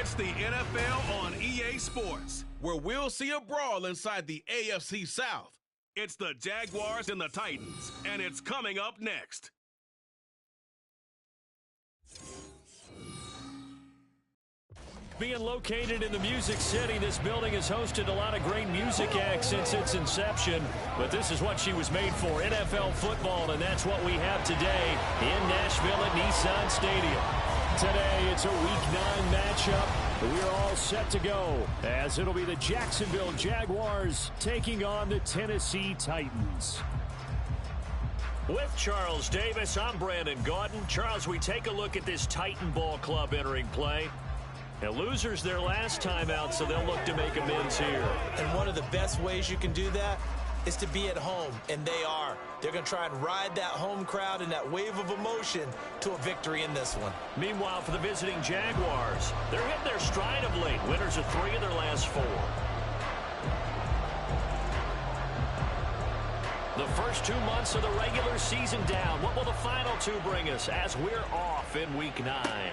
It's the NFL on EA Sports, where we'll see a brawl inside the AFC South. It's the Jaguars and the Titans, and it's coming up next. Being located in the Music City, this building has hosted a lot of great music acts since its inception. But this is what she was made for, NFL football, and that's what we have today in Nashville at Nissan Stadium. Today, it's a Week 9 matchup. We're all set to go, as it'll be the Jacksonville Jaguars taking on the Tennessee Titans. With Charles Davis, I'm Brandon Gaudin. Charles, we take a look at this Titan Ball Club entering play. Now, losers their last time out, so they'll look to make amends here. And one of the best ways you can do that is to be at home, and they are. They're going to try and ride that home crowd and that wave of emotion to a victory in this one. Meanwhile, for the visiting Jaguars, they're hitting their stride of late. Winners of 3 of their last 4. The first 2 months of the regular season down. What will the final 2 bring us as we're off in Week 9?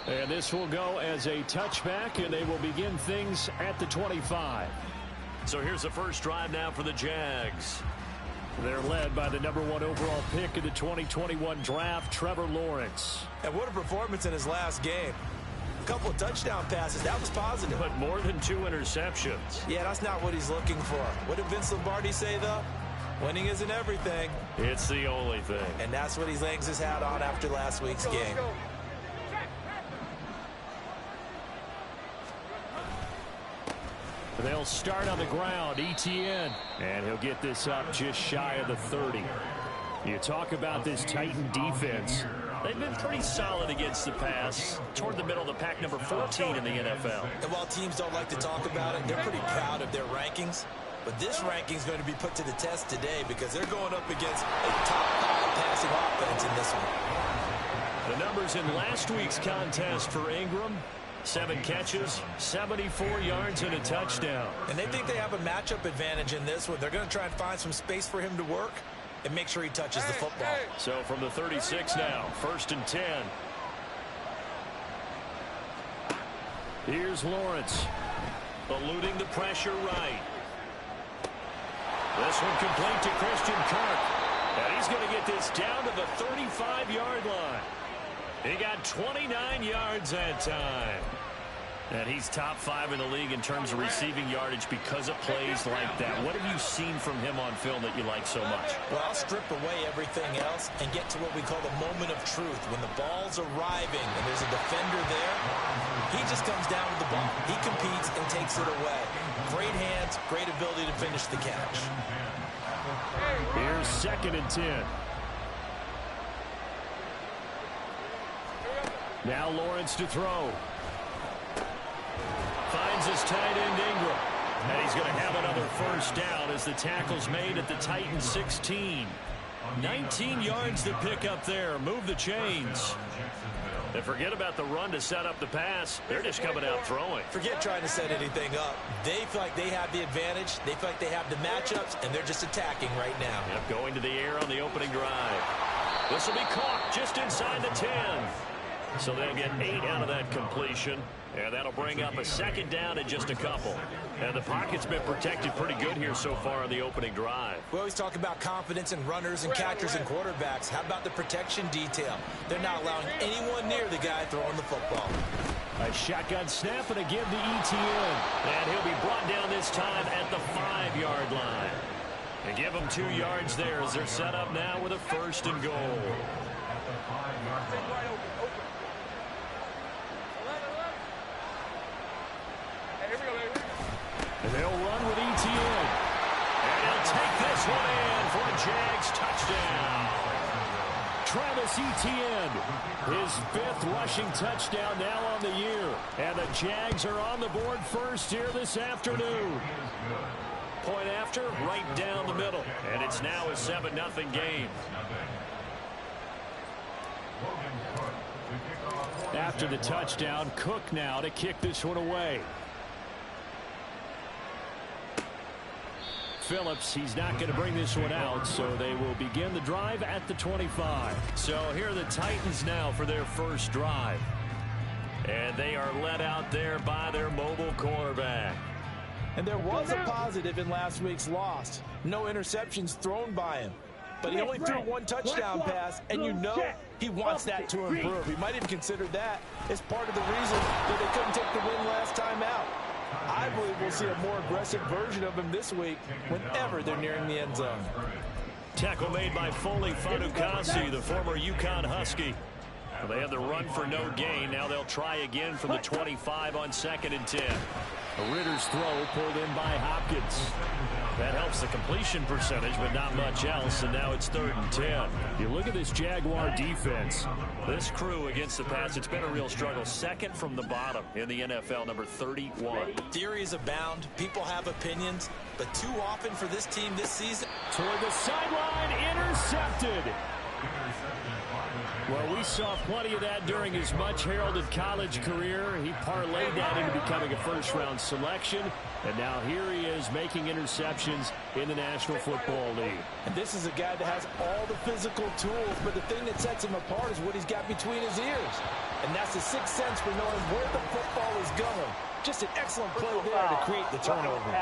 And this will go as a touchback, and they will begin things at the 25. So here's the first drive now for the Jags. They're led by the #1 overall pick in the 2021 draft, Trevor Lawrence. And what a performance in his last game. A couple of touchdown passes, that was positive. But more than 2 interceptions. Yeah, that's not what he's looking for. What did Vince Lombardi say, though? Winning isn't everything. It's the only thing. And that's what he hangs his hat on after last week's game. They'll start on the ground, Etienne, and he'll get this up just shy of the 30. You talk about this Titan defense. They've been pretty solid against the pass, toward the middle of the pack, number 14 in the NFL. And while teams don't like to talk about it, they're pretty proud of their rankings. But this ranking is going to be put to the test today because they're going up against a top 5 passing offense in this one. The numbers in last week's contest for Ingram: 7 catches, 74 yards, and a touchdown. And they think they have a matchup advantage in this one. They're going to try and find some space for him to work and make sure he touches the football. So from the 36 now, 1st and 10. Here's Lawrence, eluding the pressure right. This one complete to Christian Kirk. And he's going to get this down to the 35-yard line. He got 29 yards that time. And he's top 5 in the league in terms of receiving yardage because of plays like that. What have you seen from him on film that you like so much? Well, I'll strip away everything else and get to what we call the moment of truth. When the ball's arriving and there's a defender there, he just comes down with the ball. He competes and takes it away. Great hands, great ability to finish the catch. Here's 2nd and 10. Now Lawrence to throw. Finds his tight end Ingram. And he's going to have another first down as the tackle's made at the Titans 16. 19 yards to pick up there. Move the chains. And forget about the run to set up the pass. They're just coming out throwing. Forget trying to set anything up. They feel like they have the advantage. They feel like they have the matchups, and they're just attacking right now. Yep, going to the air on the opening drive. This will be caught just inside the 10. So they'll get 8 out of that completion. And that'll bring up a 2nd down and just a couple. And the pocket's been protected pretty good here so far on the opening drive. We always talk about confidence in runners and catchers and quarterbacks. How about the protection detail? They're not allowing anyone near the guy throwing the football. A shotgun snap and a give to Etienne. And he'll be brought down this time at the 5-yard line. And give them 2 yards there as they're set up now with a 1st and goal. And they'll run with Etienne. And he'll take this one in for a Jags touchdown. Travis Etienne, his 5th rushing touchdown now on the year. And the Jags are on the board first here this afternoon. Point after, right down the middle. And it's now a 7-0 game. After the touchdown, Cook now to kick this one away. Phillips, he's not going to bring this one out, so they will begin the drive at the 25. So here are the Titans now for their first drive. And they are led out there by their mobile quarterback. And there was a positive in last week's loss. No interceptions thrown by him. But he only threw one touchdown pass, and you know he wants that to improve. He might even consider that as part of the reason that they couldn't take the win last time out. I believe we'll see a more aggressive version of him this week whenever they're nearing the end zone. Tackle made by Foley Fadukasi, the former UConn Husky. Well, they had the run for no gain. Now they'll try again from the 25 on 2nd and 10. Ritter's throw pulled in by Hopkins. That helps the completion percentage, but not much else, and now it's 3rd and 10. You look at this Jaguar defense. This crew against the pass, it's been a real struggle. 2nd from the bottom in the NFL, number 31. Theories abound. People have opinions, but too often for this team this season. Toward the sideline, intercepted. Well, we saw plenty of that during his much-heralded college career. He parlayed that into becoming a first-round selection, and now here he is making interceptions in the National Football League. And this is a guy that has all the physical tools, but the thing that sets him apart is what he's got between his ears. And that's the sixth sense for knowing where the football is going. Just an excellent play there to create the turnover.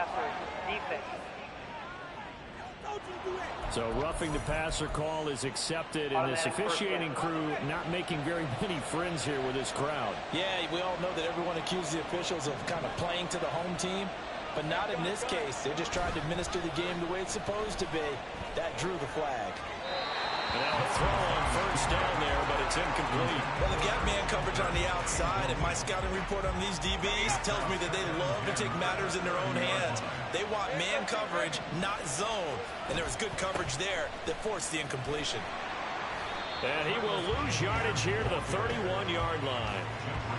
So roughing the passer call is accepted, and this officiating crew not making very many friends here with this crowd. Yeah, we all know that everyone accuses the officials of kind of playing to the home team, but not in this case. They're just trying to administer the game the way it's supposed to be. That drew the flag. And now a throw on 1st down there, but it's incomplete. Well, they've got man coverage on the outside, and my scouting report on these DBs tells me that they love to take matters in their own hands. They want man coverage, not zone. And there was good coverage there that forced the incompletion. And he will lose yardage here to the 31-yard line.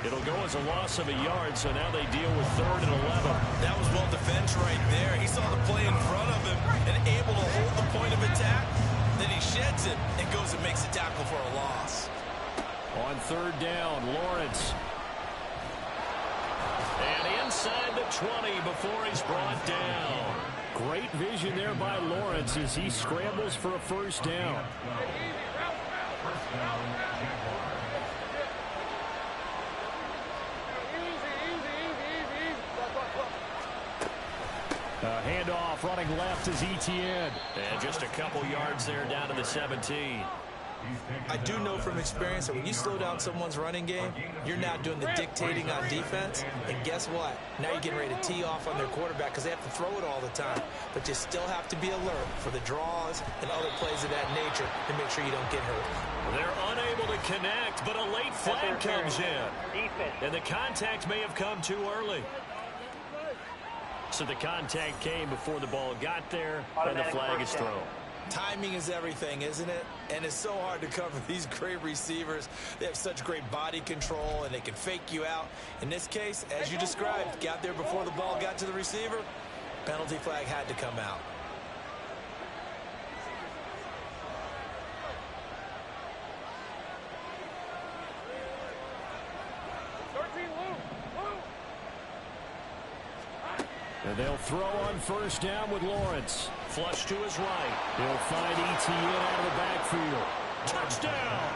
It'll go as a loss of a yard, so now they deal with 3rd and 11. That was well defense right there. He saw the play in front of him and able to hold the point of attack. Then he sheds it and goes and makes a tackle for a loss. On 3rd down, Lawrence. And inside the 20 before he's brought down. Great vision there by Lawrence as he scrambles for a 1st down. Handoff running left is Etienne. And just a couple yards there down to the 17. I do know from experience that when you slow down someone's running game, you're now doing the dictating on defense. And guess what? Now you're getting ready to tee off on their quarterback because they have to throw it all the time. But you still have to be alert for the draws and other plays of that nature to make sure you don't get hurt. They're unable to connect, but a late flag comes in. And the contact may have come too early. So the contact came before the ball got there, and the flag is thrown. Timing is everything, isn't it? And it's so hard to cover these great receivers. They have such great body control, and they can fake you out. In this case, as you described, got there before the ball got to the receiver. Penalty flag had to come out. And they'll throw on 1st down with Lawrence. Flush to his right. He'll find Etienne out of the backfield. Touchdown!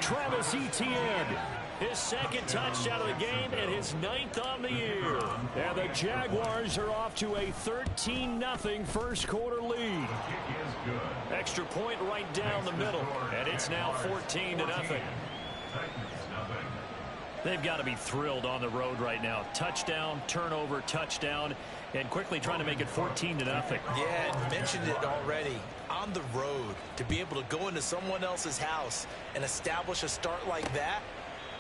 Travis Etienne. His 2nd touchdown of the game and his 9th on the year. And the Jaguars are off to a 13-0 first quarter lead. Extra point right down the middle. And it's now 14-0. They've got to be thrilled on the road right now. Touchdown, turnover, touchdown, and quickly trying to make it 14-0. Yeah, I mentioned it already. On the road, to be able to go into someone else's house and establish a start like that,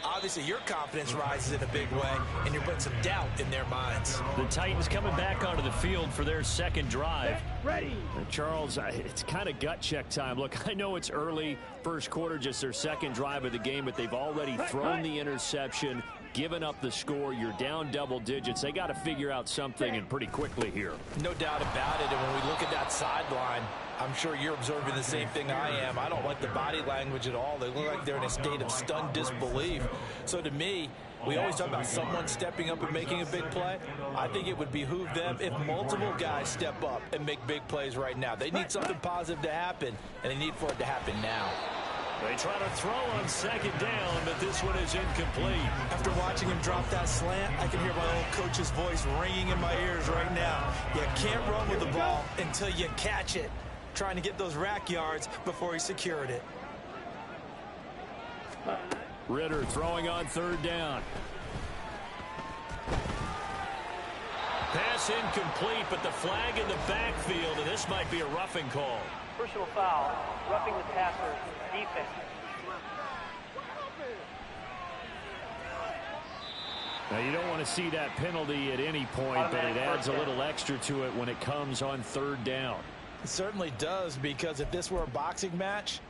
obviously your confidence rises in a big way, and you're putting some doubt in their minds. The Titans coming back onto the field for their 2nd drive. Ready. Charles, it's kind of gut check time. Look, I know it's early, first quarter, just their 2nd drive of the game, but they've already thrown the interception, given up the score. You're down double digits. They got to figure out something, and pretty quickly here. No doubt about it, and when we look at that sideline, I'm sure you're observing the same thing I am. I don't like the body language at all. They look like they're in a state of stunned disbelief. So to me, we always talk about someone stepping up and making a big play. I think it would behoove them if multiple guys step up and make big plays right now. They need something positive to happen, and they need for it to happen now. They try to throw on second down, but this one is incomplete. After watching him drop that slant, I can hear my old coach's voice ringing in my ears right now. You can't run with the ball until you catch it. Trying to get those rack yards before he secured it. Ritter throwing on third down. Pass incomplete, but the flag in the backfield, and this might be a roughing call. Personal foul, roughing the passer, defense. Now, you don't want to see that penalty at any point, but it adds a little extra to it when it comes on third down. It certainly does, because if this were a boxing match,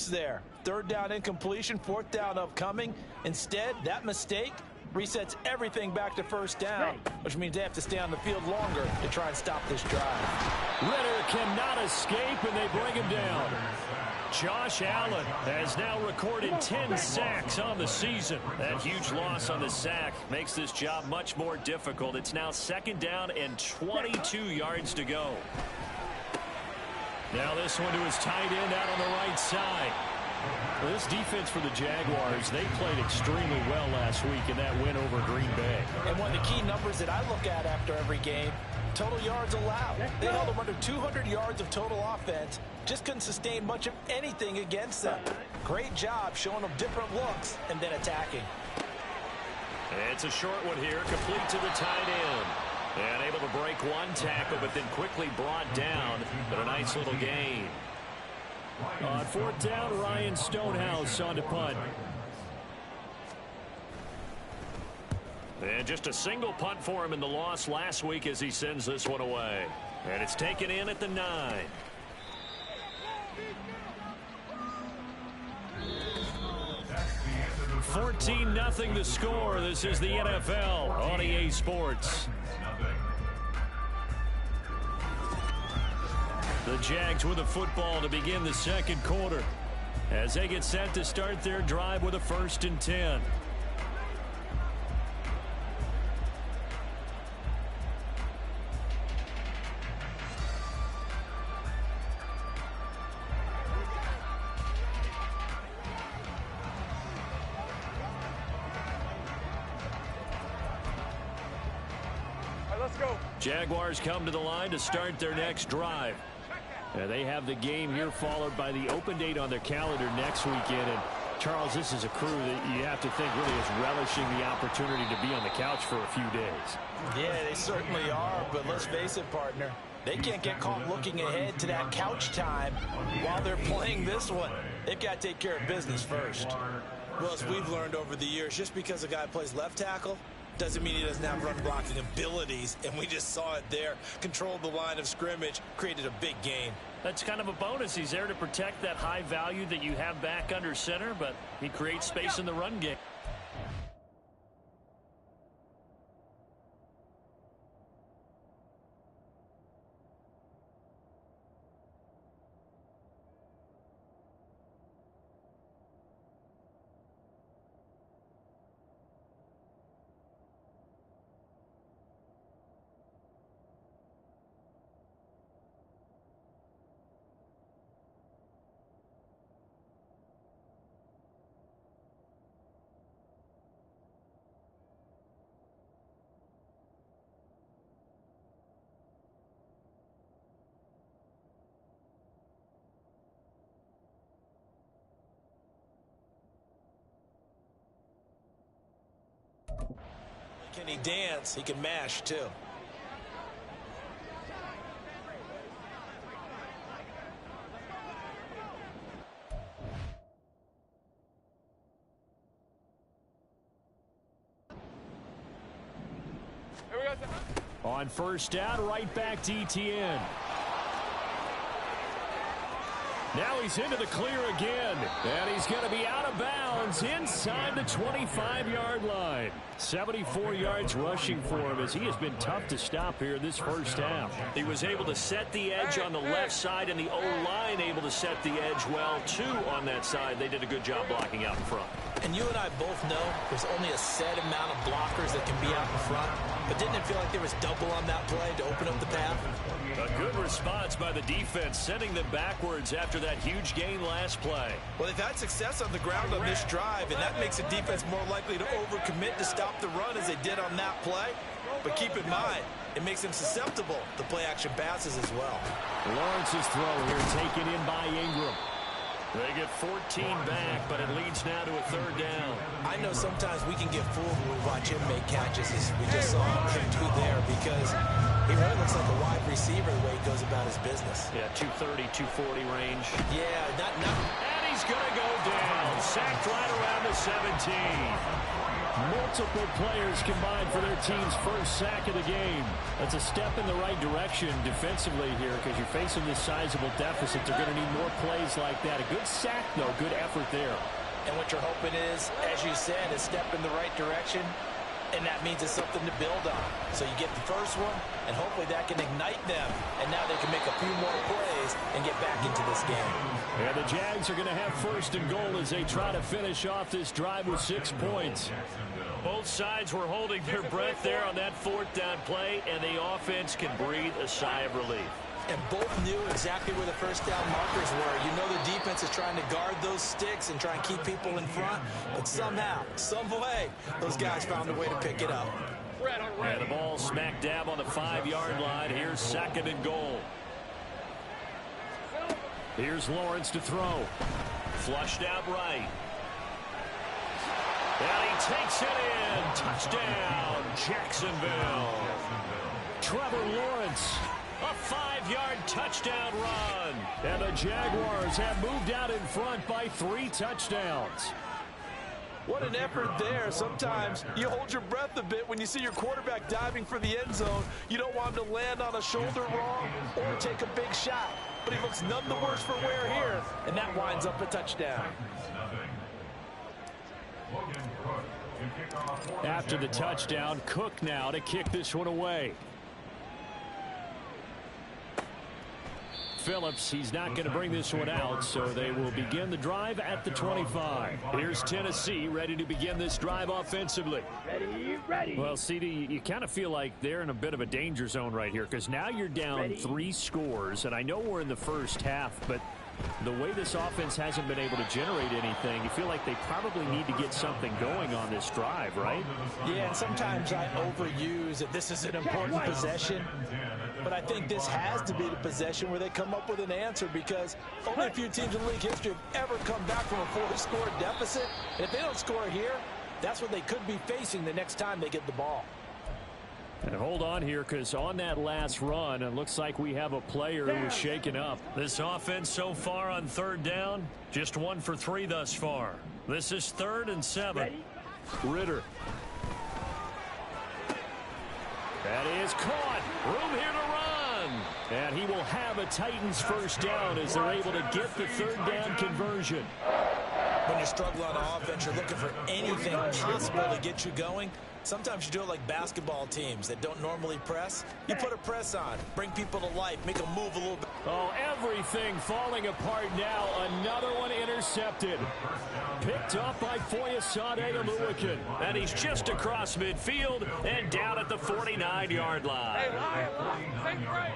there. Third down incompletion, fourth down upcoming. Instead, that mistake resets everything back to first down, which means they have to stay on the field longer to try and stop this drive. Ritter cannot escape, and they bring him down. Josh Allen has now recorded 10 sacks on the season. That huge loss on the sack makes this job much more difficult. It's now second down and 22 yards to go. Now this one to his tight end out on the right side. Well, this defense for the Jaguars, they played extremely well last week in that win over Green Bay. And one of the key numbers that I look at after every game, total yards allowed. They held them under 200 yards of total offense. Just couldn't sustain much of anything against them. Great job showing them different looks and then attacking. It's a short one here, complete to the tight end. And able to break one tackle, but then quickly brought down. But a nice little gain. On fourth down, Ryan Stonehouse on to punt. And just a single punt for him in the loss last week as he sends this one away. And it's taken in at the 9. $14-0 the score. This is the NFL on EA Sports. The Jags with a football to begin the second quarter as they get set to start their drive with a 1st and 10. Let's go. Jaguars come to the line to start their next drive. They have the game here followed by the open date on their calendar next weekend. And Charles, this is a crew that you have to think really is relishing the opportunity to be on the couch for a few days. Yeah, they certainly are, but let's face it, partner. They can't get caught looking ahead to that couch time while they're playing this one. They've got to take care of business first. Well, as we've learned over the years, just because a guy plays left tackle doesn't mean he doesn't have run blocking abilities, and we just saw it there. Controlled the line of scrimmage, created a big gain. That's kind of a bonus. He's there to protect that high value that you have back under center, but he creates space in the run game. Can he dance? He can mash, too. On first down, right back to ETN. Now he's into the clear again, and he's going to be out of bounds inside the 25-yard line. 74 yards rushing for him as he has been tough to stop here this first half. He was able to set the edge on the left side, and the O-line able to set the edge well, too, on that side. They did a good job blocking out in front. And you and I both know there's only a set amount of blockers that can be out in front. But didn't it feel like there was double on that play to open up the path? A good response by the defense, sending them backwards after that huge gain last play. Well, they've had success on the ground on this drive, and that makes the defense more likely to overcommit to stop the run as they did on that play. But keep in mind, it makes them susceptible to play-action passes as well. Lawrence's throw here taken in by Ingram. They get 14 back, but it leads now to a third down. I know sometimes we can get fooled when we watch him make catches, as we just saw him do there, because he really looks like a wide receiver the way he goes about his business. Yeah, 230, 240 range. Yeah, not. And he's going to go down. Sacked right around the 17. Multiple players combined for their team's first sack of the game. That's a step in the right direction defensively here because you're facing this sizable deficit. They're going to need more plays like that. A good sack, though. Good effort there. And what you're hoping is, as you said, a step in the right direction, and that means it's something to build on. So you get the first one, and hopefully that can ignite them, and now they can make a few more plays and get back into this game. And the Jags are going to have first and goal as they try to finish off this drive with 6 points. Both sides were holding their breath there on that fourth down play, and the offense can breathe a sigh of relief. And both knew exactly where the first down markers were. You know the defense is trying to guard those sticks and try and keep people in front, but somehow, some way, those guys found a way to pick it up. And the ball smack dab on the 5-yard line. Here's second and goal. Here's Lawrence to throw. Flushed out right. And he takes it in. Touchdown, Jacksonville. Trevor Lawrence, a 5-yard touchdown run. And the Jaguars have moved out in front by 3 touchdowns. What an effort there. Sometimes you hold your breath a bit when you see your quarterback diving for the end zone. You don't want him to land on a shoulder wrong or take a big shot. But he looks none the worse for wear here, and that winds up a touchdown. After the touchdown, Cook now to kick this one away. Phillips, he's not going to bring this one out, so they will begin the drive at the 25. Here's Tennessee ready to begin this drive offensively. Ready. Well, CD, you kind of feel like they're in a bit of a danger zone right here because now you're down 3 scores, and I know we're in the first half, but the way this offense hasn't been able to generate anything, you feel like they probably need to get something going on this drive, right? Yeah, and sometimes I overuse that this is an important possession. But I think this has to be the possession where they come up with an answer because only a few teams in league history have ever come back from a 4-score deficit. And if they don't score here, that's what they could be facing the next time they get the ball. And hold on here because on that last run, it looks like we have a player who is shaken up. This offense so far on third down, just 1 for 3 thus far. This is 3rd and 7. Ritter. That is caught. Room here to run. And he will have a Titans first down as they're able to get the third down conversion. When you struggle on offense, you're looking for anything possible to get you going. Sometimes you do it like basketball teams that don't normally press. You put a press on, bring people to life, make them move a little bit. Oh, everything falling apart now. Another one intercepted. Picked up by Foyesade Oluwakin. And he's just across midfield and down at the 49-yard line. Hey, line. Take right.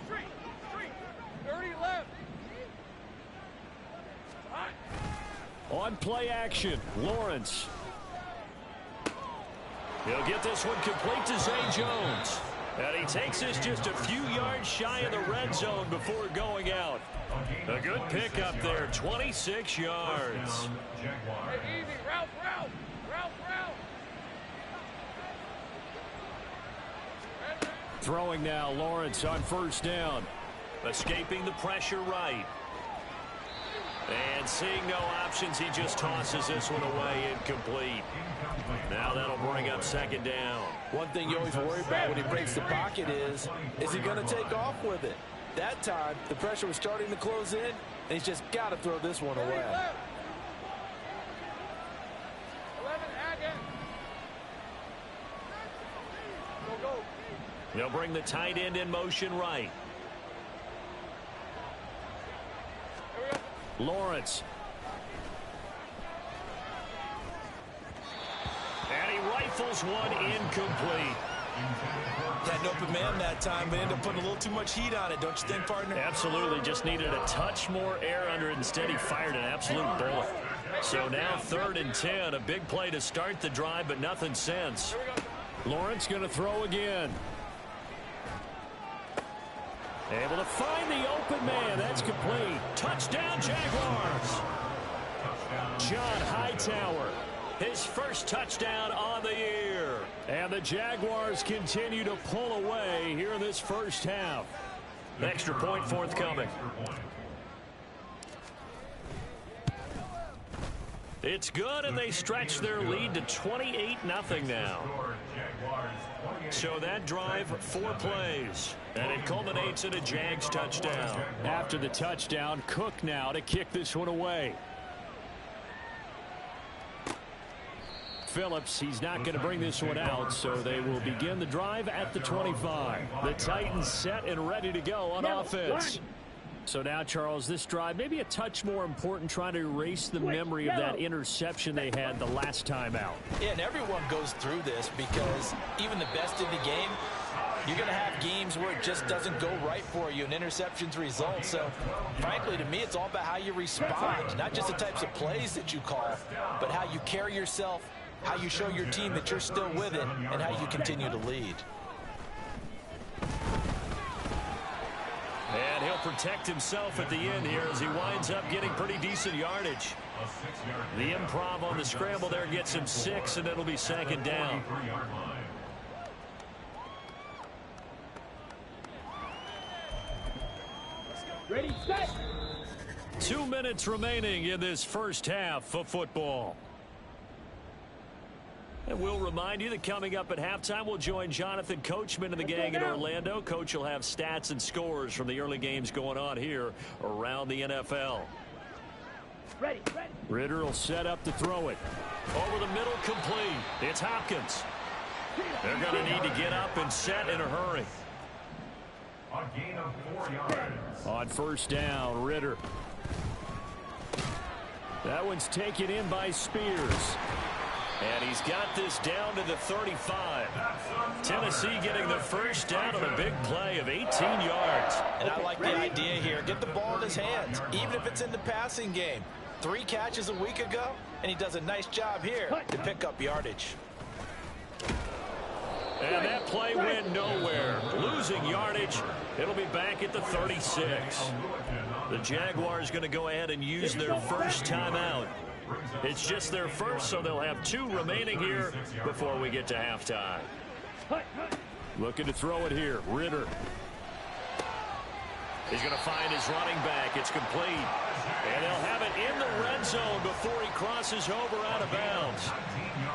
Street. 30 left. On play action, Lawrence. He'll get this one complete to Zay Jones. And he takes this just a few yards shy of the red zone before going out. A good pickup there, 26 yards. Hey, easy. Route. Throwing now, Lawrence on first down. Escaping the pressure right. And seeing no options, he just tosses this one away, incomplete. Now that'll bring up second down. One thing you always worry about when he breaks the pocket is he going to take off with it? That time, the pressure was starting to close in, and he's just got to throw this one away. They'll bring the tight end in motion right. Lawrence. And he rifles one incomplete. Had an open man that time, but ended up putting a little too much heat on it, don't you think, partner? Absolutely. Just needed a touch more air under it. Instead, he fired an absolute bullet. So now 3rd and 10. A big play to start the drive, but nothing since. Lawrence going to throw again. Able to find the open man. That's complete. Touchdown, Jaguars. John Hightower, his first touchdown on the year. And the Jaguars continue to pull away here in this first half. Extra point forthcoming. It's good, and they stretch their lead to 28-0 now. So that drive, 4 plays, and it culminates in a Jags touchdown. After the touchdown, Cook now to kick this one away. Phillips, he's not going to bring this one out, so they will begin the drive at the 25. The Titans set and ready to go on offense. So now, Charles, this drive maybe a touch more important, trying to erase the memory of that interception they had the last time out. Yeah, and everyone goes through this because even the best in the game, you're going to have games where it just doesn't go right for you and interceptions result. So, frankly, to me, it's all about how you respond, not just the types of plays that you call, but how you carry yourself, how you show your team that you're still with it, and how you continue to lead. And he'll protect himself at the end here as he winds up getting pretty decent yardage. The improv on the scramble there gets him 6, and it'll be second down. Ready, set. 2 minutes remaining in this first half of football. And we'll remind you that coming up at halftime, we'll join Jonathan Coachman and the gang in Orlando. Coach will have stats and scores from the early games going on here around the NFL. Ready. Ritter will set up to throw it. Over the middle, complete. It's Hopkins. They're going to need to get up and set in a hurry. A gain of 4 yards. On first down, Ritter. That one's taken in by Spears. And he's got this down to the 35. Tennessee getting the first down on a big play of 18 yards. And I like the idea here. Get the ball in his hands, even if it's in the passing game. 3 catches a week ago, and he does a nice job here to pick up yardage. And that play went nowhere. Losing yardage. It'll be back at the 36. The Jaguars going to go ahead and use their first timeout. It's just their first, so they'll have 2 remaining here before we get to halftime. Looking to throw it here. Ritter. He's going to find his running back. It's complete. And they'll have it in the red zone before he crosses over out of bounds.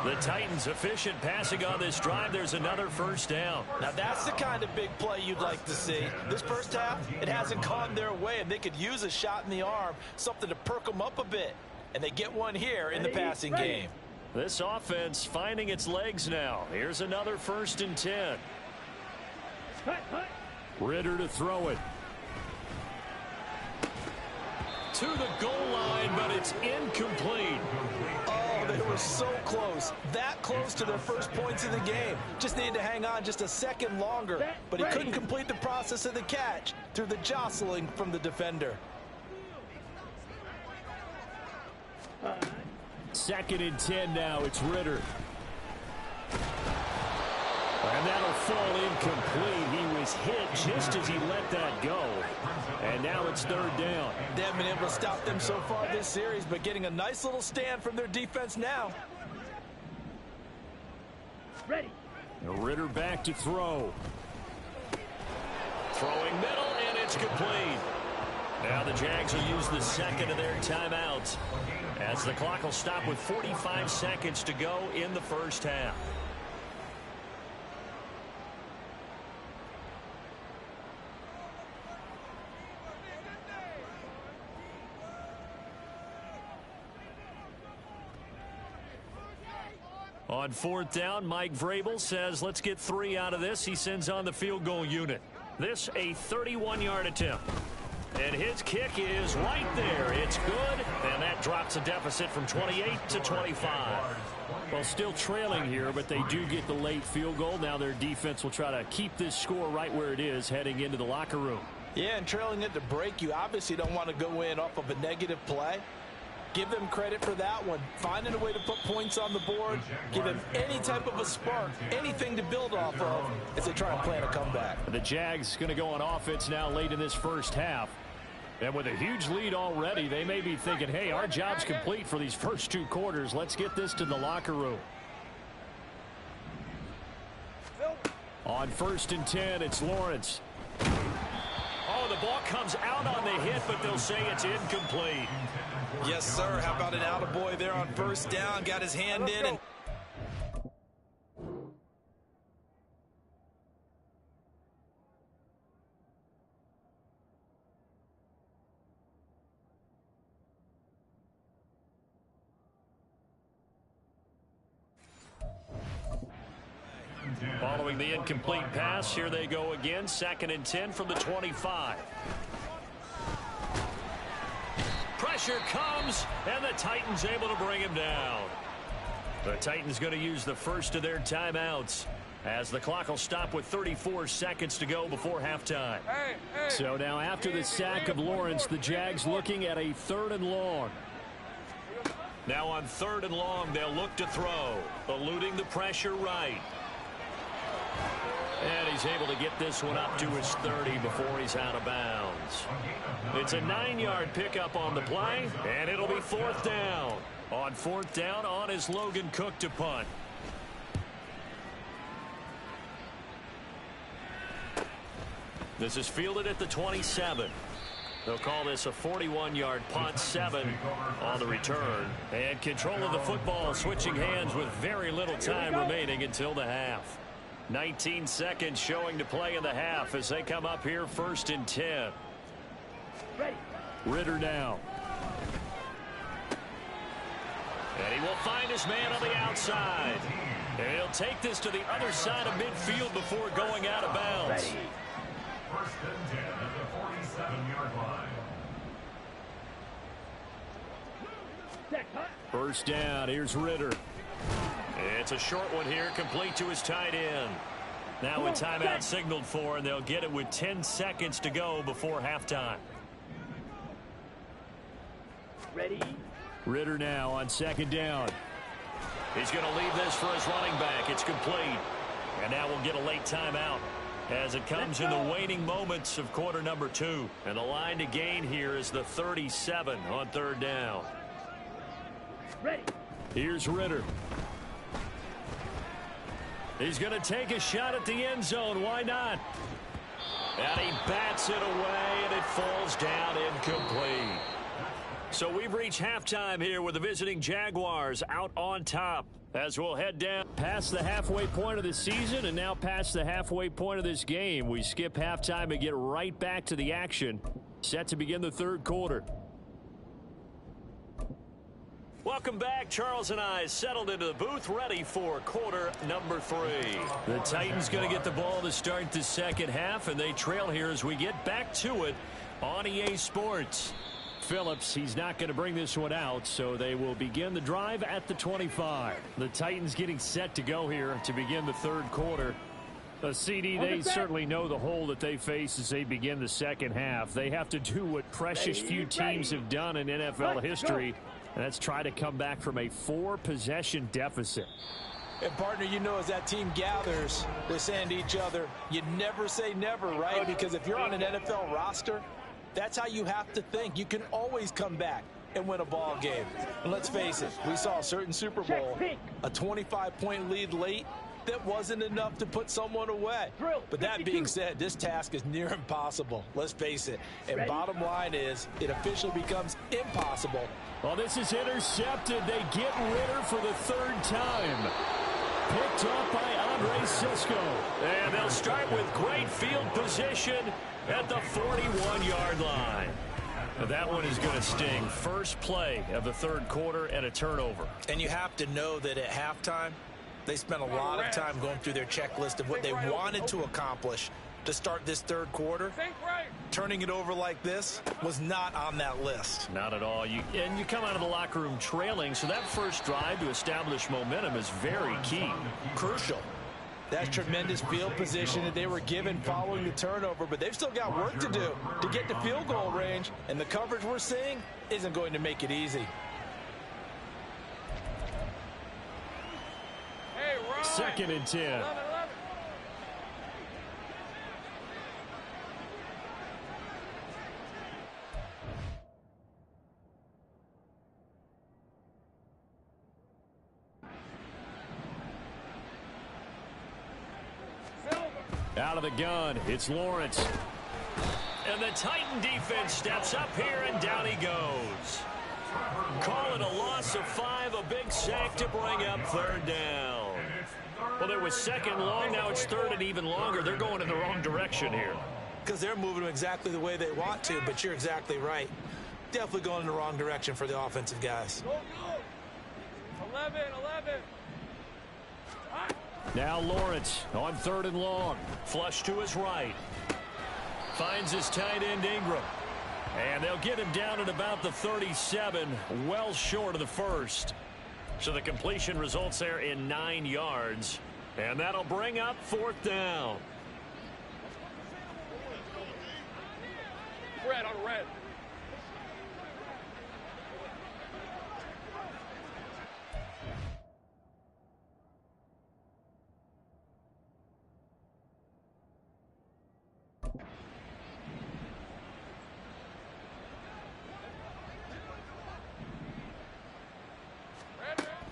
The Titans efficient passing on this drive. There's another first down. Now that's the kind of big play you'd like to see. This first half, it hasn't gone their way, and they could use a shot in the arm, something to perk them up a bit. And they get one here in the passing game. This offense finding its legs now. Here's another 1st and 10. Ritter to throw it. To the goal line, but it's incomplete. Oh, they were so close. That close to their first points of the game. Just needed to hang on just a second longer. But he couldn't complete the process of the catch through the jostling from the defender. 2nd and 10 now. It's Ritter. And that'll fall incomplete. He was hit just as he let that go. And now it's 3rd down. They haven't been able to stop them so far this series, but getting a nice little stand from their defense now. Ready. Ritter back to throw. Throwing middle, and it's complete. Now the Jags will use the second of their timeouts as the clock will stop with 45 seconds to go in the first half. On fourth down, Mike Vrabel says, let's get 3 out of this. He sends on the field goal unit. This a 31-yard attempt. And his kick is right there. It's good, and that drops a deficit from 28 to 25. Well, still trailing here, but they do get the late field goal. Now their defense will try to keep this score right where it is heading into the locker room. Yeah, and trailing it to break, you obviously don't want to go in off of a negative play. Give them credit for that one. Finding a way to put points on the board. Give them any type of a spark, anything to build off of as they try and plan a comeback. The Jags going to go on offense now late in this first half. And with a huge lead already, they may be thinking, hey, our job's complete for these first 2 quarters. Let's get this to the locker room. On 1st and 10, it's Lawrence. Oh, the ball comes out on the hit, but they'll say it's incomplete. Yes, sir. How about an attaboy there on first down? Got his hand in and... Following the incomplete pass, here they go again. 2nd and 10 from the 25. Pressure comes, and the Titans able to bring him down. The Titans going to use the first of their timeouts as the clock will stop with 34 seconds to go before halftime. So now after the sack of Lawrence, the Jags looking at a 3rd and long. Now on 3rd and long, they'll look to throw, eluding the pressure right. And he's able to get this one up to his 30 before he's out of bounds. It's a 9-yard pickup on the play, and it'll be 4th down. On 4th down, on is Logan Cook to punt. This is fielded at the 27. They'll call this a 41-yard punt, 7 on the return. And control of the football switching hands with very little time remaining until the half. 19 seconds showing to play in the half as they come up here 1st and 10. Ready. Ritter now. And he will find his man on the outside. And he'll take this to the other side of midfield before going out of bounds. Ready. 1st and 10 at the 47-yard line. Set, huh? First down, here's Ritter. It's a short one here, complete to his tight end. Now a timeout signaled for, and they'll get it with 10 seconds to go before halftime. Ready. Ritter now on 2nd down. He's going to leave this for his running back. It's complete. And now we'll get a late timeout as it comes in the waning moments of quarter number 2. And the line to gain here is the 37 on 3rd down. Ready. Here's Ritter. He's going to take a shot at the end zone. Why not? And he bats it away, and it falls down incomplete. So we've reached halftime here with the visiting Jaguars out on top as we'll head down past the halfway point of the season and now past the halfway point of this game. We skip halftime and get right back to the action. Set to begin the 3rd quarter. Welcome back. Charles and I settled into the booth, ready for quarter number 3. The Titans going to get the ball to start the 2nd half, and they trail here as we get back to it on EA Sports. Phillips, he's not going to bring this one out, so they will begin the drive at the 25. The Titans getting set to go here to begin the 3rd quarter. A CD, they certainly know the hole that they face as they begin the 2nd half. They have to do what precious few teams have done in NFL history, and that's try to come back from a 4-possession deficit. And, partner, you know, as that team gathers, they're saying to each other, you never say never, right? Because if you're on an NFL roster, that's how you have to think. You can always come back and win a ball game. And let's face it, we saw a certain Super Bowl, a 25-point lead late. that wasn't enough to put someone away. But that being said, this task is near impossible. Let's face it. And bottom line is, it officially becomes impossible. Well, this is intercepted. They get Ritter for the third time. Picked up by Andre Cisco. And they'll start with great field position at the 41-yard line. That one is going to sting. First play of the third quarter and a turnover. And you have to know that at halftime, they spent a lot of time going through their checklist of what they wanted to accomplish to start this third quarter. Turning it over like this was not on that list. Not at all. You come out of the locker room trailing, so that first drive to establish momentum is very key. Crucial. That's tremendous field position that they were given following the turnover, but they've still got work to do to get to field goal range, and the coverage we're seeing isn't going to make it easy. Second and 10. Out of the gun, it's Lawrence. And the Titan defense steps up here, and down he goes. Call it a loss of 5, a big sack to bring up third down. Well, it was second long, now it's third and even longer. They're going in the wrong direction here. Because they're moving exactly the way they want to, but you're exactly right. Definitely going in the wrong direction for the offensive guys. 11. Now Lawrence on third and long. Flush to his right. Finds his tight end Ingram. And they'll get him down at about the 37, well short of the first. So the completion results there in 9 yards. And that'll bring up fourth down. Red on red.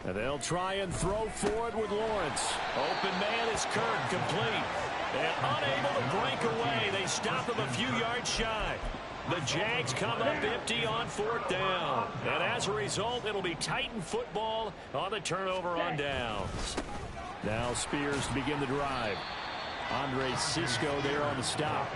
And they'll try and throw for it with Lawrence. Open man is Kirk, complete. And unable to break away. They stop him a few yards shy. The Jags come up empty on fourth down. And as a result, it'll be Titan football on the turnover on downs. Now Spears to begin the drive. Andre Cisco there on the stop.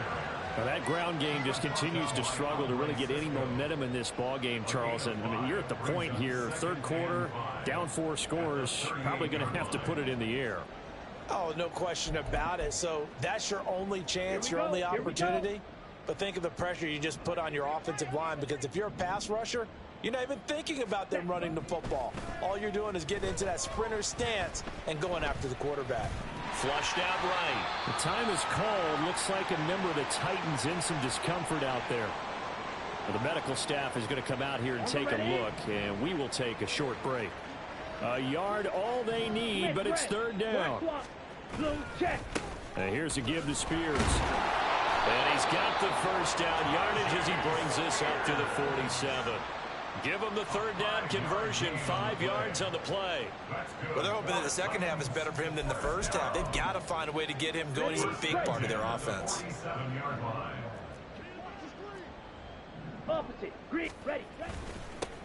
Now that ground game just continues to struggle to really get any momentum in this ball game, Charles. And I mean, you're at the point here, third quarter, down 4 scores, probably going to have to put it in the air. Oh, no question about it. So that's your only chance, your only opportunity. But think of the pressure you just put on your offensive line, because if you're a pass rusher, you're not even thinking about them running the football. All you're doing is getting into that sprinter stance and going after the quarterback. Flushed out right. The time is called. Looks like a member of the Titans in some discomfort out there. Well, the medical staff is going to come out here and take a look, and we will take a short break. A yard all they need, but it's third down. And here's a give to Spears. And he's got the first down yardage as he brings this up to the 47. Give him the third down conversion, 5 yards on the play. Well, they're hoping that the second half is better for him than the first half. They've got to find a way to get him going. He's a big part of their offense. Opposite. Green. Ready.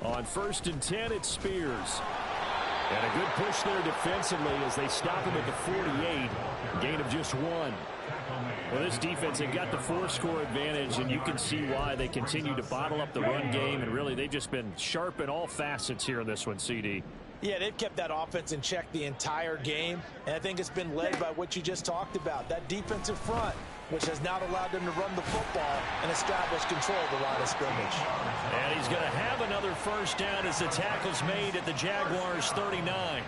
On first and 10, it's Spears. And a good push there defensively as they stop him at the 48. Gain of just 1. Well, this defense, they've got the 4-score advantage, and you can see why they continue to bottle up the run game, and really they've just been sharp in all facets here in this one, CD. Yeah, they've kept that offense in check the entire game, and I think it's been led by what you just talked about, that defensive front, which has not allowed them to run the football and establish control of the line of scrimmage. And he's going to have another first down as the tackle's made at the Jaguars' 39.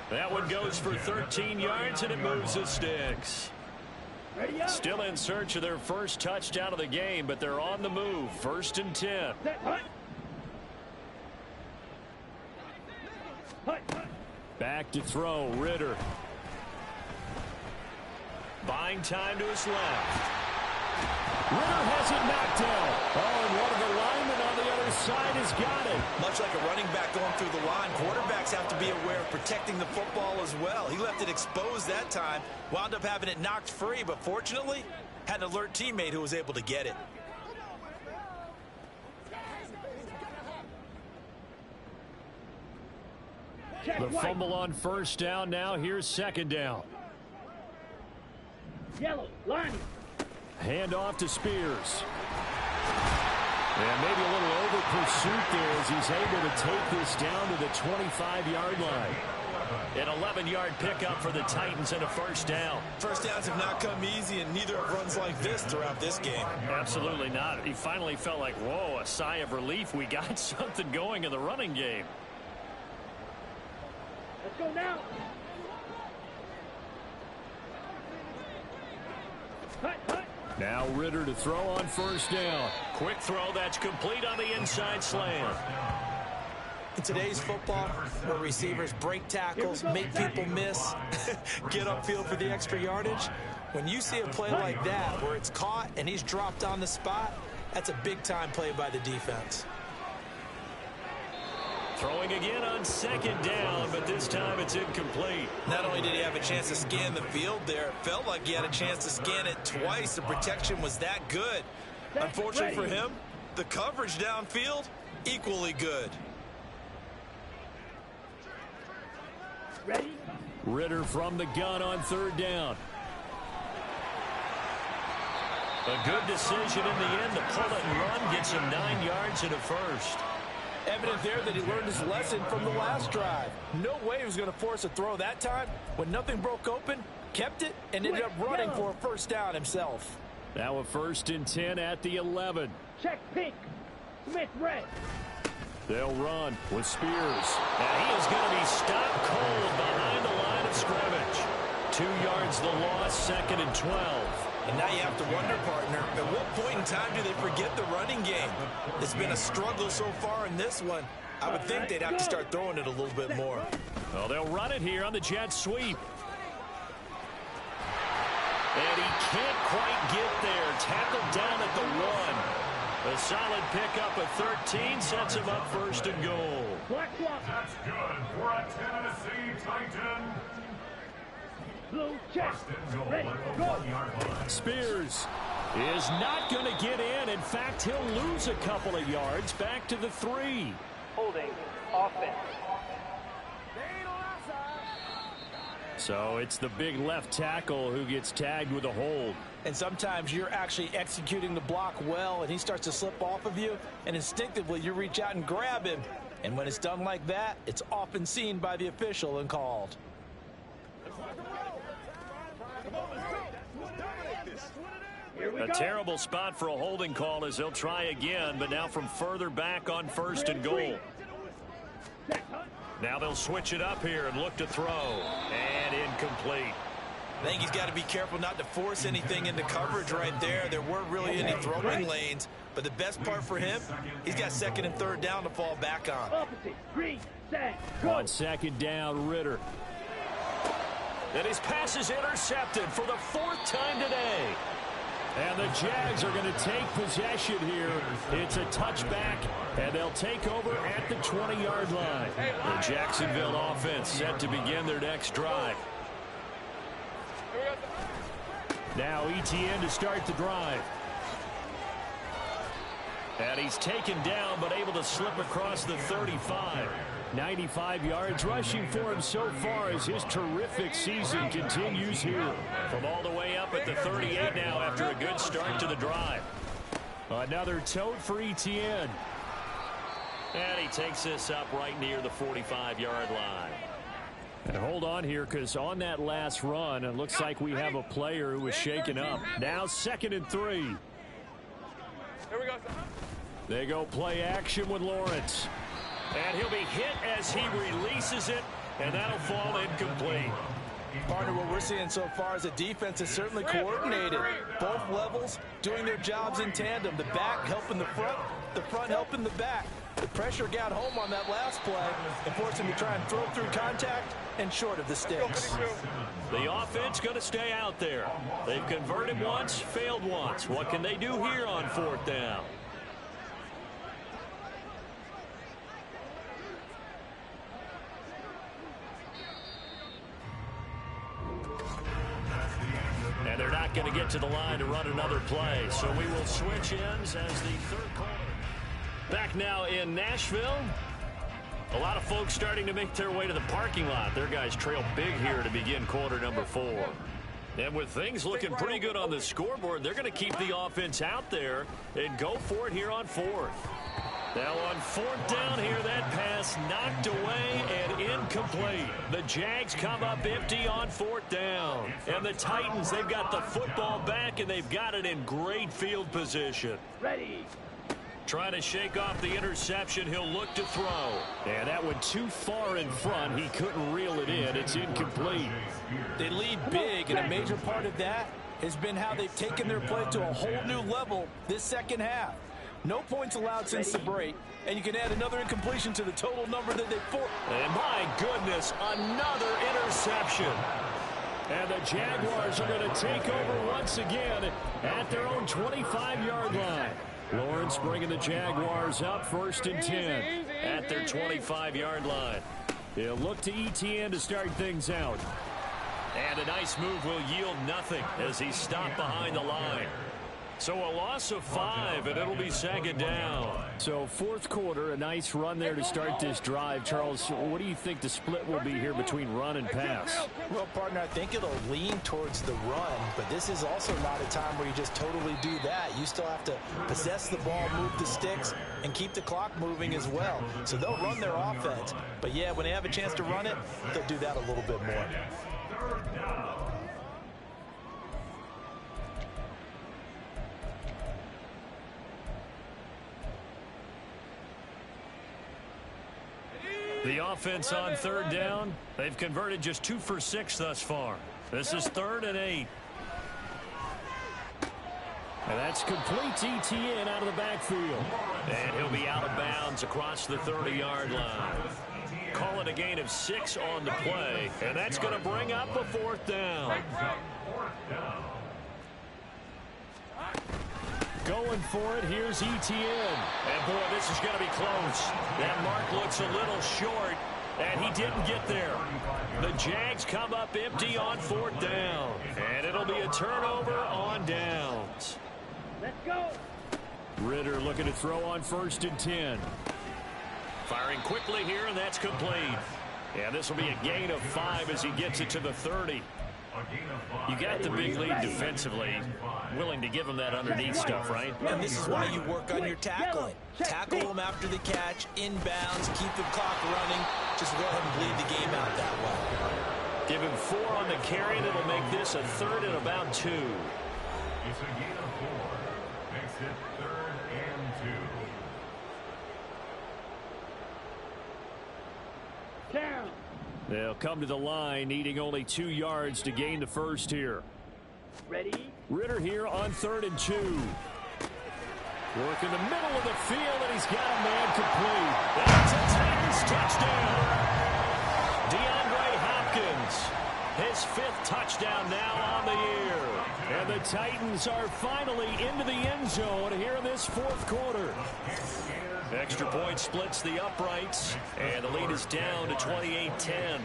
That one goes for 13 yards, and it moves the sticks. Still in search of their first touchdown of the game, but they're on the move. First and 10. Back to throw, Ritter. Buying time to his left. Ritter has it knocked down. Oh, and one of the linemen on the other side has got it. Much like a running back going through the line, quarterbacks have to be aware of protecting the football as well. He left it exposed that time, wound up having it knocked free, but fortunately, had an alert teammate who was able to get it. The fumble on first down now. Here's second down. Yellow, line. Hand off to Spears. And maybe a little over pursuit there as he's able to take this down to the 25-yard line. An 11-yard pickup for the Titans and a first down. First downs have not come easy, and neither have runs like this throughout this game. Absolutely not. He finally felt like, whoa, a sigh of relief. We got something going in the running game. Let's go now. Hut. Now Ritter to throw on first down. Quick throw that's complete on the inside slant. In today's football, where receivers break tackles, make people miss, get upfield for the extra yardage, when you see a play like that where it's caught and he's dropped on the spot, that's a big-time play by the defense. Throwing again on second down, but this time it's incomplete. Not only did he have a chance to scan the field there, it felt like he had a chance to scan it twice. The protection was that good. Unfortunately for him, the coverage downfield, equally good. Ready? Ritter from the gun on third down. A good decision in the end to pull it and run, gets him 9 yards and a first. Evident there that he learned his lesson from the last drive. No way he was going to force a throw that time. When nothing broke open, kept it, and ended up running for a first down himself. Now a 1st and 10 at the 11. Check pink. Smith red. They'll run with Spears. And he is going to be stopped cold behind the line of scrimmage. 2 yards the loss, 2nd and 12. And now you have to wonder, partner, at what point in time do they forget the running game? It's been a struggle so far in this one. I would think they'd have to start throwing it a little bit more. Well, they'll run it here on the jet sweep. And he can't quite get there. Tackled down at the 1. A solid pickup of 13 sets him up 1st and goal. That's good for a Tennessee Titan. Blue check. Ready, go. Spears is not going to get in. In fact, he'll lose a couple of yards back to the 3. Holding offense. So it's the big left tackle who gets tagged with a hold. And sometimes you're actually executing the block well, and he starts to slip off of you, and instinctively you reach out and grab him. And when it's done like that, it's often seen by the official and called. A terrible spot for a holding call as they'll try again, but now from further back on 1st and goal. Now they'll switch it up here and look to throw. And incomplete. I think he's got to be careful not to force anything into coverage right there. There weren't really any throwing lanes, but the best part for him, he's got 2nd and 3rd down to fall back on. Opposite. Green. Set. Go. On 2nd down, Ritter. And his pass is intercepted for the 4th time today. And the Jags are going to take possession here. It's a touchback, and they'll take over at the 20-yard line. The Jacksonville offense set to begin their next drive. Now Etienne to start the drive. And he's taken down, but able to slip across the 35. 95 yards rushing for him so far as his terrific season continues here. From all the way up at the 38 now after a good start to the drive. Another tote for Etienne. And he takes this up right near the 45-yard line. And hold on here, because on that last run, it looks like we have a player who was shaken up. Now 2nd and 3. Here we go. They go play action with Lawrence. And he'll be hit as he releases it, and that'll fall incomplete. Partner, what we're seeing so far is the defense is certainly coordinated. Both levels doing their jobs in tandem. The back helping the front helping the back. The pressure got home on that last play and forced him to try and throw through contact and short of the sticks. The offense going to stay out there. They've converted once, failed once. What can they do here on 4th down? And they're not going to get to the line to run another play. So we will switch ends as the 3rd quarter. Back now in Nashville. A lot of folks starting to make their way to the parking lot. Their guys trail big here to begin quarter number 4. And with things looking pretty good on the scoreboard, they're going to keep the offense out there and go for it here on 4th. Now on 4th down here, that pass knocked away and incomplete. The Jags come up empty on 4th down. And the Titans, they've got the football back, and they've got it in great field position. Ready. Trying to shake off the interception. He'll look to throw. And that went too far in front. He couldn't reel it in. It's incomplete. They lead big, and a major part of that has been how they've taken their play to a whole new level this second half. No points allowed since the break, and you can add another incompletion to the total number that they forced. And my goodness, another interception. And the Jaguars are going to take over once again at their own 25-yard line. Lawrence bringing the Jaguars up 1st and 10 at their 25-yard line. He'll look to ETN to start things out. And a nice move will yield nothing as he's stopped behind the line. So a loss of 5, and it'll be 2nd down. So 4th quarter, a nice run there to start this drive. Charles, what do you think the split will be here between run and pass? Well, partner, I think it'll lean towards the run, but this is also not a time where you just totally do that. You still have to possess the ball, move the sticks, and keep the clock moving as well. So they'll run their offense, but yeah, when they have a chance to run it, they'll do that a little bit more. The offense on 3rd down, they've converted just 2 for 6 thus far. This is 3rd and 8. And that's complete to ETN out of the backfield. And he'll be out of bounds across the 30-yard line. Call it a gain of 6 on the play, and that's going to bring up a 4th down. Going for it, here's ETN. And boy, this is going to be close. That mark looks a little short, and he didn't get there. The Jags come up empty on 4th down. And it'll be a turnover on downs. Let's go. Ritter looking to throw on 1st and 10. Firing quickly here, and that's complete. And this will be a gain of 5 as he gets it to the 30. You got the big lead defensively. Willing to give him that underneath stuff, right? And this is why you work on your tackling. Tackle them after the catch, inbounds, keep the clock running. Just go ahead and bleed the game out that way. Give him 4 on the carry, and it'll make this a 3rd and about 2. It's a gain of 4. Makes it 3rd and 2. Down. They'll come to the line, needing only 2 yards to gain the first here. Ready. Ritter here on 3rd and 2. Work in the middle of the field, and he's got a man complete. That's a Titans touchdown. DeAndre Hopkins, his 5th touchdown now on the year. And the Titans are finally into the end zone here in this 4th quarter. Extra point splits the uprights, and the lead is down to 28-10.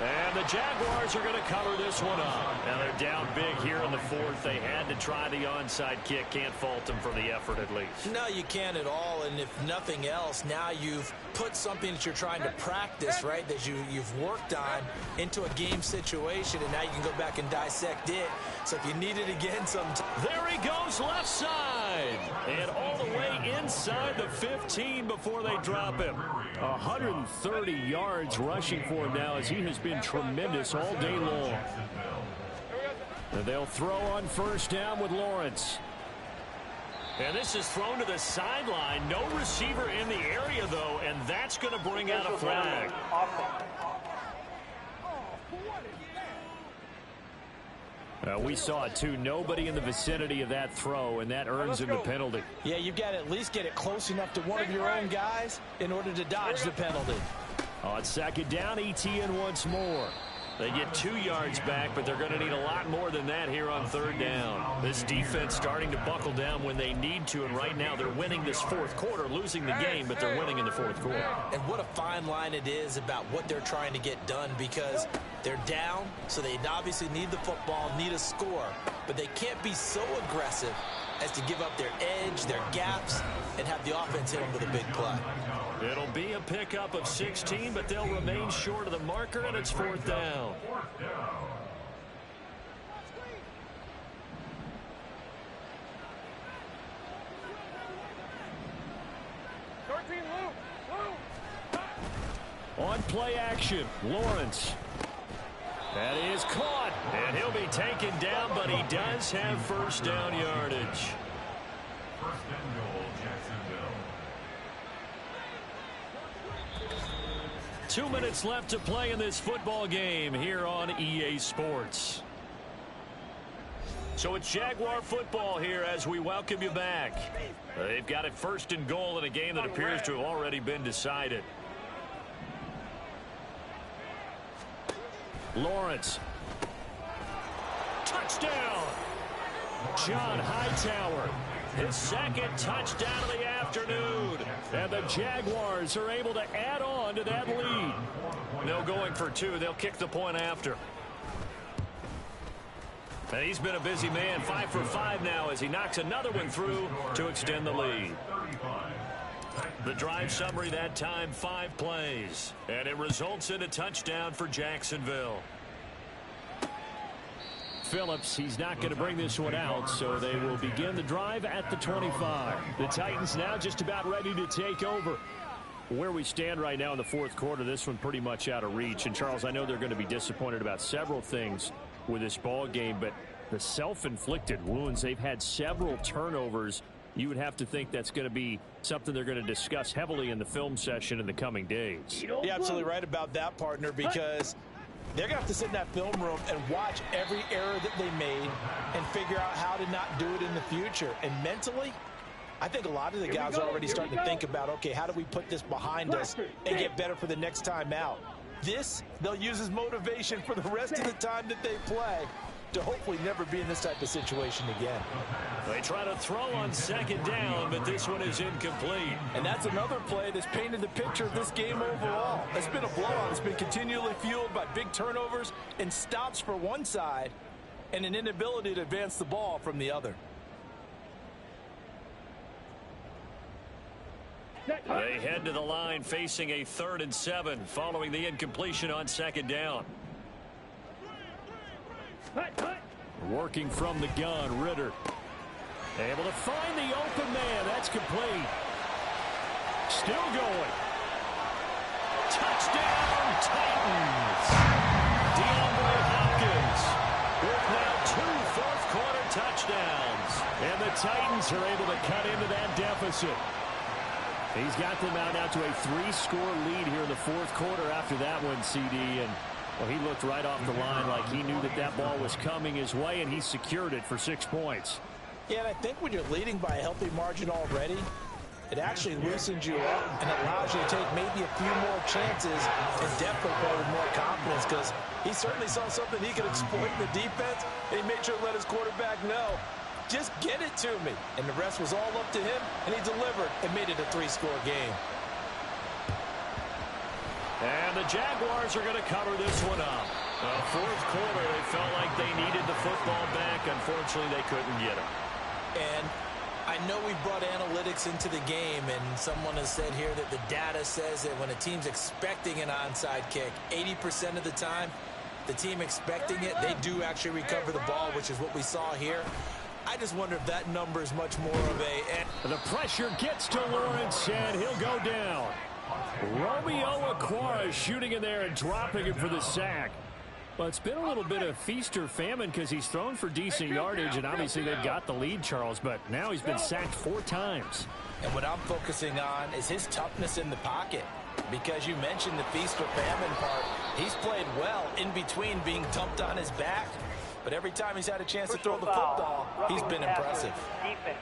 And the Jaguars are going to cover this one up. Now they're down big here in the 4th. They had to try the onside kick. Can't fault them for the effort at least. No, you can't at all. And if nothing else, now you've put something that you're trying to practice, right, that you've worked on into a game situation, and now you can go back and dissect it. So if you need it again sometime. There he goes left side. And all the way inside the 15 before they drop him. 130 yards rushing for him now as he has been tremendous all day long. And they'll throw on 1st down with Lawrence. And this is thrown to the sideline. No receiver in the area, though, and that's going to bring out a flag. We saw it, too. Nobody in the vicinity of that throw, and that earns him the penalty. Yeah, you've got to at least get it close enough to one of your own guys in order to dodge the penalty. On second down, ETN once more. They get 2 yards back, but they're going to need a lot more than that here on third down. This defense starting to buckle down when they need to, and right now they're winning this fourth quarter, losing the game, but they're winning in the fourth quarter. And what a fine line it is about what they're trying to get done, because they're down, so they obviously need the football, need a score, but they can't be so aggressive as to give up their edge, their gaps, and have the offense hit them with a big play. It'll be a pickup of 16, but they'll remain short of the marker, and it's fourth down. On play action, Lawrence. That is caught, and he'll be taken down, but he does have first down yardage. First and goal, Jacksonville. 2 minutes left to play in this football game here on EA Sports. So it's Jaguar football here as we welcome you back. They've got it first and goal in a game that appears to have already been decided. Lawrence. Touchdown! John Hightower. His second touchdown of the afternoon. And the Jaguars are able to add on to that lead. No going for 2. They'll kick the point after. And he's been a busy man. 5 for 5 now as he knocks another one through to extend the lead. The drive summary that time, 5 plays. And it results in a touchdown for Jacksonville. Phillips, he's not going to bring this one out, so they will begin the drive at the 25. The Titans now just about ready to take over. Where we stand right now in the fourth quarter, this one pretty much out of reach. And, Charles, I know they're going to be disappointed about several things with this ball game, but the self-inflicted wounds, they've had several turnovers. You would have to think that's going to be something they're going to discuss heavily in the film session in the coming days. You're absolutely right about that, partner, because they're going to have to sit in that film room and watch every error that they made and figure out how to not do it in the future. And mentally, I think a lot of the guys are already starting to think about, okay, how do we put this behind us and get better for the next time out? This, they'll use as motivation for the rest of the time that they play to hopefully never be in this type of situation again. They try to throw on second down, but this one is incomplete. And that's another play that's painted the picture of this game overall. It's been a blowout. It's been continually fueled by big turnovers and stops for one side and an inability to advance the ball from the other. They head to the line facing a 3rd and 7 following the incompletion on second down. Working from the gun, Ritter. Able to find the open man. That's complete. Still going. Touchdown, Titans. DeAndre Hopkins with now 2 fourth-quarter touchdowns. And the Titans are able to cut into that deficit. He's got them out now to a 3-score lead here in the fourth quarter after that one, CD. And well, he looked right off the line like he knew that that ball was coming his way, and he secured it for 6 points. Yeah, and I think when you're leading by a healthy margin already, it actually loosens you up and allows you to take maybe a few more chances and definitely play with more confidence, because he certainly saw something he could exploit in the defense, and he made sure to let his quarterback know, just get it to me. And the rest was all up to him, and he delivered and made it a 3-score game. And the Jaguars are going to cover this one up. Fourth quarter, they felt like they needed the football back. Unfortunately, they couldn't get it. And I know we brought analytics into the game, and someone has said here that the data says that when a team's expecting an onside kick, 80% of the time, the team expecting it, they do actually recover the ball, which is what we saw here. I just wonder if that number is much more of a... The pressure gets to Lawrence, and he'll go down. Romeo Okwara shooting in there and dropping him for the sack. Well, it's been a little bit of feast or famine because he's thrown for decent yardage, and obviously they've got the lead, Charles, but now he's been sacked 4 times. And what I'm focusing on is his toughness in the pocket. Because you mentioned the feast or famine part, he's played well in between being dumped on his back. But every time he's had a chance to throw the football, he's been impressive. Defense.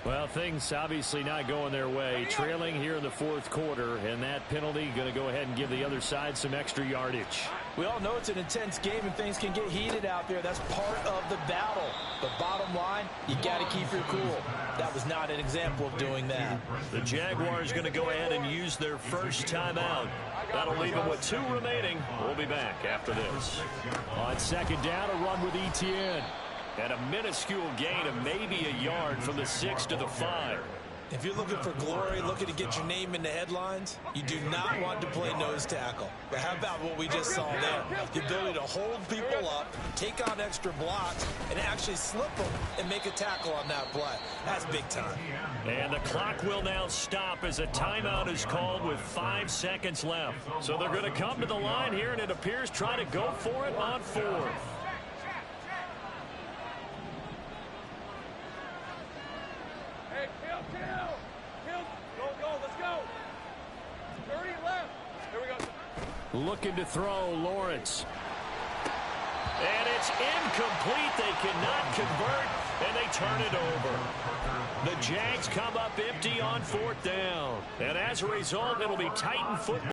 Well, things obviously not going their way. Trailing here in the 4th quarter, and that penalty going to go ahead and give the other side some extra yardage. We all know it's an intense game and things can get heated out there. That's part of the battle. But bottom line, you got to keep your cool. That was not an example of doing that. The Jaguars going to go ahead and use their first timeout. That'll leave them with 2 remaining. We'll be back after this. On 2nd down, a run with Etienne. And a minuscule gain of maybe a yard from the 6 to the 5. If you're looking for glory, looking to get your name in the headlines, you do not want to play nose tackle. But how about what we just saw there? The ability to hold people up, take on extra blocks, and actually slip them and make a tackle on that play. That's big time. And the clock will now stop as a timeout is called with 5 seconds left. So they're going to come to the line here, and it appears trying to go for it on 4th. Looking to throw, Lawrence. And it's incomplete. They cannot convert, and they turn it over. The Jags come up empty on 4th down. And as a result, it'll be Titan football.